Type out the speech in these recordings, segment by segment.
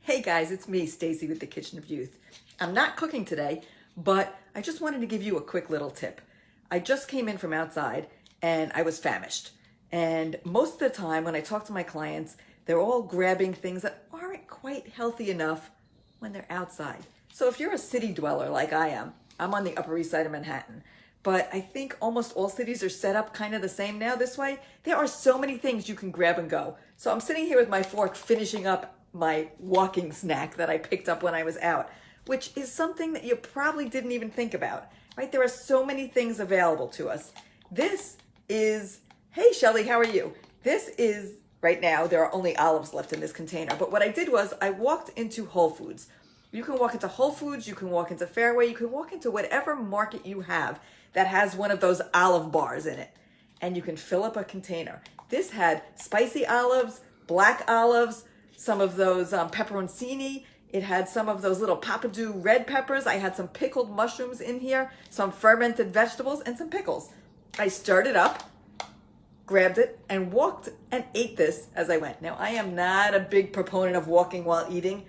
Hey guys, it's me, Stacy with the Kitchen of Youth. I'm not cooking today, but I just wanted to give you a quick little tip. I just came in from outside and I was famished. And most of the time when I talk to my clients, they're all grabbing things that aren't quite healthy enough when they're outside. So if you're a city dweller like I am, I'm on the Upper East Side of Manhattan, but I think almost all cities are set up kind of the same now this way. There are so many things you can grab and go. So I'm sitting here with my fork finishing up my walking snack that I picked up when I was out, which is something that you probably didn't even think about, right? There are so many things available to us. This is, hey Shelly, how are you? This is, right now, there are only olives left in this container, but what I did was I walked into Whole Foods. You can walk into Whole Foods, you can walk into Fairway, you can walk into whatever market you have that has one of those olive bars in it, and you can fill up a container. This had spicy olives, black olives, some of those pepperoncini. It had some of those little papadou red peppers. I had some pickled mushrooms in here, some fermented vegetables, and some pickles. I stirred it up, grabbed it, and walked and ate this as I went. Now, I am not a big proponent of walking while eating,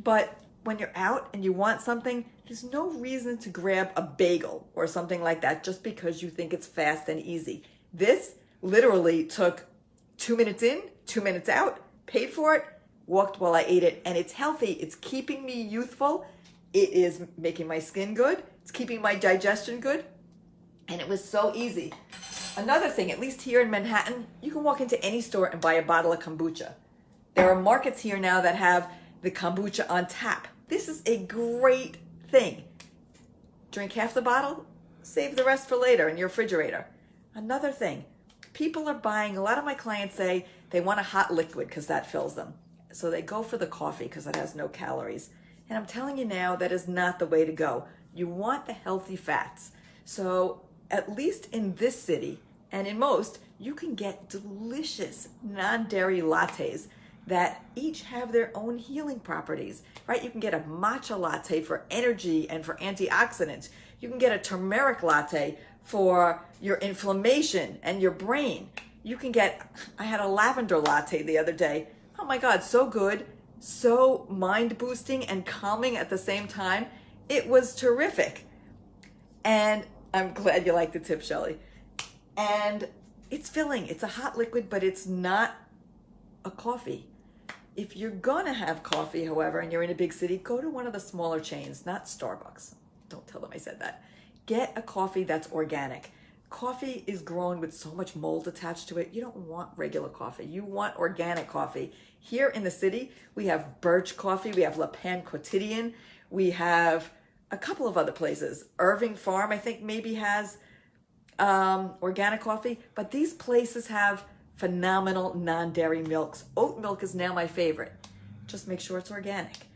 but when you're out and you want something, there's no reason to grab a bagel or something like that just because you think it's fast and easy. This literally took 2 minutes in, 2 minutes out, paid for it, walked while I ate it, and it's healthy. It's keeping me youthful. It is making my skin good. It's keeping my digestion good. And it was so easy. Another thing, at least here in Manhattan, you can walk into any store and buy a bottle of kombucha. There are markets here now that have the kombucha on tap. This is a great thing. Drink half the bottle, save the rest for later in your refrigerator. Another thing, people are buying, a lot of my clients say they want a hot liquid because that fills them. So they go for the coffee because it has no calories. And I'm telling you now, that is not the way to go. You want the healthy fats. So at least in this city and in most, you can get delicious non-dairy lattes that each have their own healing properties, right? You can get a matcha latte for energy and for antioxidants. You can get a turmeric latte for your inflammation and your brain. You can get, I had a lavender latte the other day. Oh my God, so good, so mind boosting and calming at the same time. It was terrific. And I'm glad you like the tip, Shelly. And it's filling. It's a hot liquid, but it's not a coffee. If you're gonna have coffee, however, and you're in a big city, go to one of the smaller chains, not Starbucks. Don't tell them I said that. Get a coffee that's organic. Coffee is grown with so much mold attached to it. You don't want regular coffee. You want organic coffee. Here in the city, we have Birch Coffee. We have Le Pan Quotidian. We have a couple of other places. Irving Farm, I think, maybe has organic coffee. But these places have phenomenal non-dairy milks. Oat milk is now my favorite. Just make sure it's organic.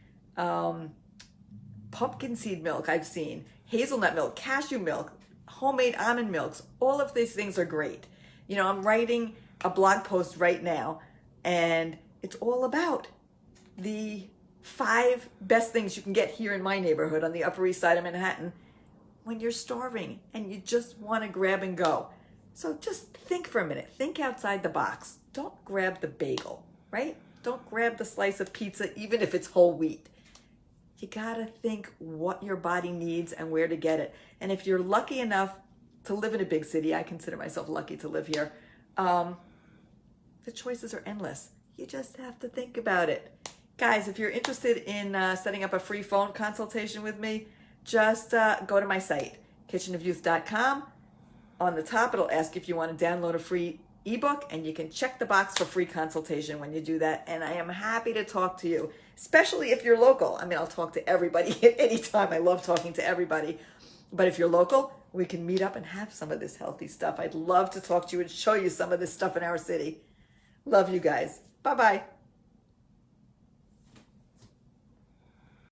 Pumpkin seed milk I've seen. Hazelnut milk, cashew milk, homemade almond milks. All of these things are great. You know, I'm writing a blog post right now, and it's all about the 5 best things you can get here in my neighborhood on the Upper East Side of Manhattan when you're starving and you just want to grab and go. So just think for a minute. Think outside the box. Don't grab the bagel, right? Don't grab the slice of pizza, even if it's whole wheat. You gotta think what your body needs and where to get it. And if you're lucky enough to live in a big city, I consider myself lucky to live here, the choices are endless. You just have to think about it. Guys, if you're interested in setting up a free phone consultation with me, just go to my site, kitchenofyouth.com. On the top, it'll ask if you want to download a free ebook, and you can check the box for free consultation when you do that. And I am happy to talk to you, especially if you're local. I mean, I'll talk to everybody at any time. I love talking to everybody. But if you're local, we can meet up and have some of this healthy stuff. I'd love to talk to you and show you some of this stuff in our city. Love you guys. Bye-bye.